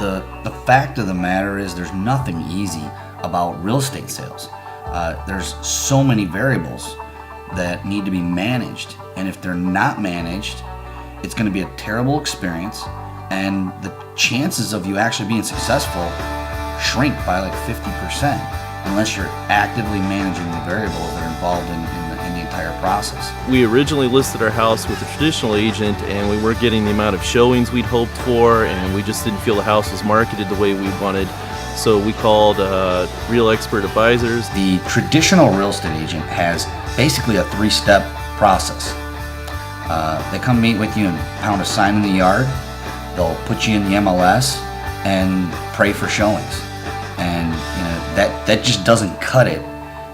The fact of the matter is there's nothing easy about real estate sales. There's so many variables that need to be managed, and if they're not managed, it's going to be a terrible experience, and the chances of you actually being successful shrink by like 50% unless you're actively managing the variables that are involved in the entire process. We originally listed our house with a traditional agent, and we weren't getting the amount of showings we'd hoped for, and we just didn't feel the house was marketed the way we wanted. So we called Real Expert Advisors. The traditional real estate agent has basically a 3-step process. They come meet with you and pound a sign in the yard. They'll put you in the MLS and pray for showings. And that just doesn't cut it.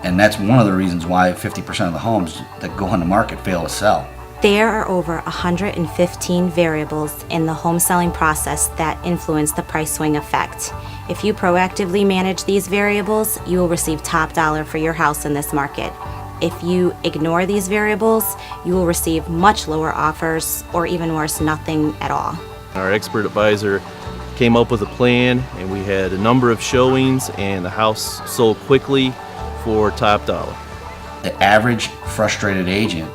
And that's one of the reasons why 50% of the homes that go on the market fail to sell. There are over 115 variables in the home selling process that influence the price swing effect. If you proactively manage these variables, you will receive top dollar for your house in this market. If you ignore these variables, you will receive much lower offers, or even worse, nothing at all. Our expert advisor came up with a plan, and we had a number of showings, and the house sold quickly for top dollar. The average frustrated agent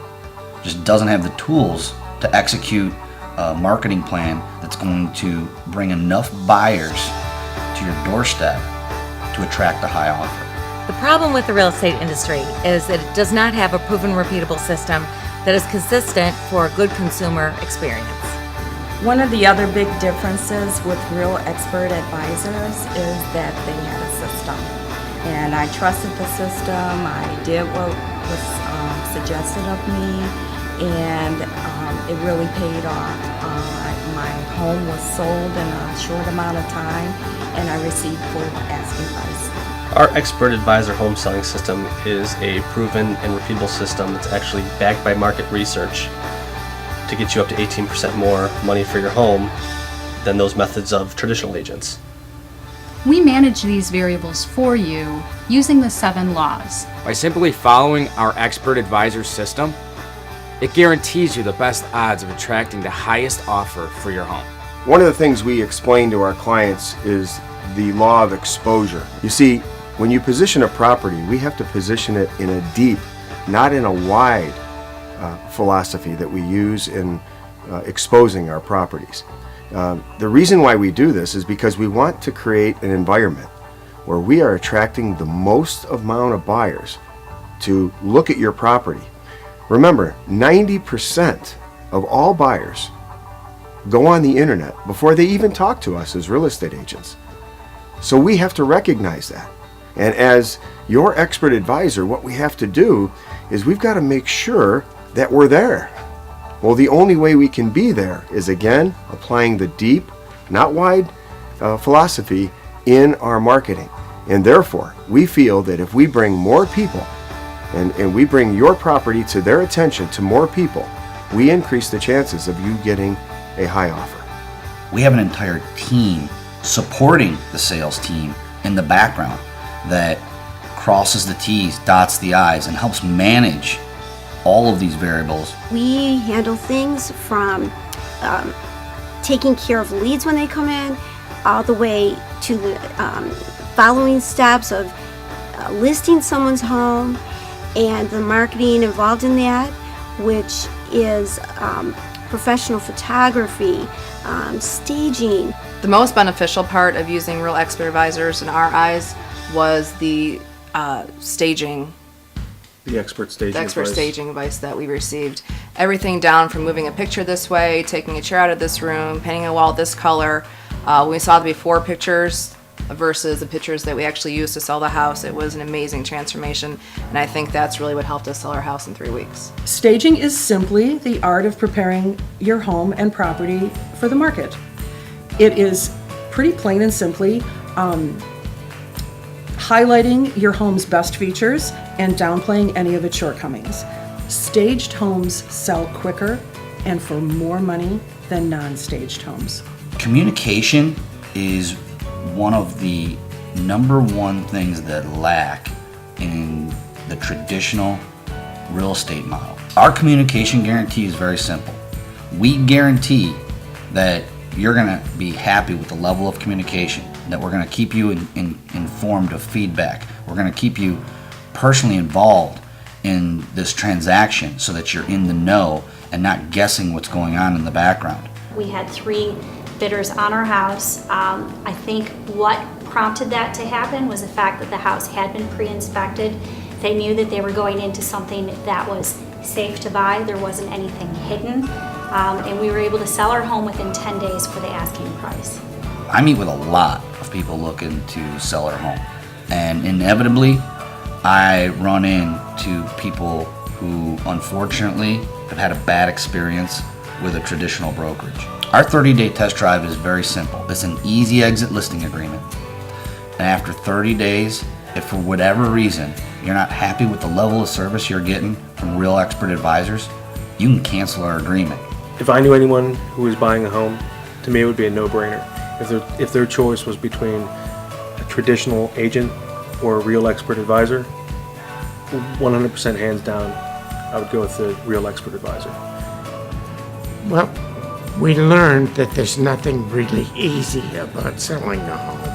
just doesn't have the tools to execute a marketing plan that's going to bring enough buyers to your doorstep to attract a high offer. The problem with the real estate industry is that it does not have a proven, repeatable system that is consistent for a good consumer experience. One of the other big differences with Real Expert Advisors is that they had a system. And I trusted the system, I did what was suggested of me, and it really paid off. My home was sold in a short amount of time, and I received full asking price. Our Expert Advisor home selling system is a proven and repeatable system that's actually backed by market research to get you up to 18% more money for your home than those methods of traditional agents. We manage these variables for you using the 7 laws. By simply following our Expert Advisor system, it guarantees you the best odds of attracting the highest offer for your home. One of the things we explain to our clients is the law of exposure. You see, when you position a property, we have to position it in a deep, not in a wide philosophy that we use in exposing our properties. The reason why we do this is because we want to create an environment where we are attracting the most amount of buyers to look at your property. Remember, 90% of all buyers go on the internet before they even talk to us as real estate agents. So we have to recognize that. And as your expert advisor, what we have to do is we've got to make sure that we're there. Well, the only way we can be there is, again, applying the deep, not wide philosophy in our marketing. And therefore, we feel that if we bring more people and we bring your property to their attention to more people, we increase the chances of you getting a high offer. We have an entire team supporting the sales team in the background that crosses the T's, dots the I's, and helps manage all of these variables. We handle things from taking care of leads when they come in, all the way to the following steps of listing someone's home and the marketing involved in that, which is professional photography, staging. The most beneficial part of using Real Expert Advisors in our eyes was the staging. The expert staging advice that we received. Everything down from moving a picture this way, taking a chair out of this room, painting a wall this color. When we saw the before pictures versus the pictures that we actually used to sell the house, it was an amazing transformation, and I think that's really what helped us sell our house in 3 weeks. Staging is simply the art of preparing your home and property for the market. It is pretty plain and simply highlighting your home's best features and downplaying any of its shortcomings. Staged homes sell quicker and for more money than non-staged homes. Communication is one of the #1 things that lack in the traditional real estate model. Our communication guarantee is very simple. We guarantee that you're going to be happy with the level of communication, that we're going to keep you informed of feedback. We're going to keep you personally involved in this transaction so that you're in the know and not guessing what's going on in the background. We had 3 bidders on our house. I think what prompted that to happen was the fact that the house had been pre-inspected. They knew that they were going into something that was safe to buy. There wasn't anything hidden. And we were able to sell our home within 10 days for the asking price. I meet with a lot of people looking to sell their home, and inevitably I run into people who unfortunately have had a bad experience with a traditional brokerage. Our 30-day test drive is very simple. It's an easy exit listing agreement. And after 30 days, if for whatever reason you're not happy with the level of service you're getting from Real Expert Advisors, you can cancel our agreement. If I knew anyone who was buying a home, to me it would be a no-brainer. If their choice was between a traditional agent or a Real Expert Advisor, 100% hands down, I would go with the Real Expert Advisor. Well, we learned that there's nothing really easy about selling a home.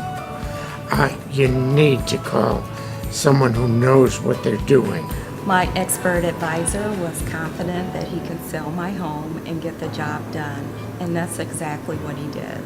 You need to call someone who knows what they're doing. My expert advisor was confident that he could sell my home and get the job done, and that's exactly what he did.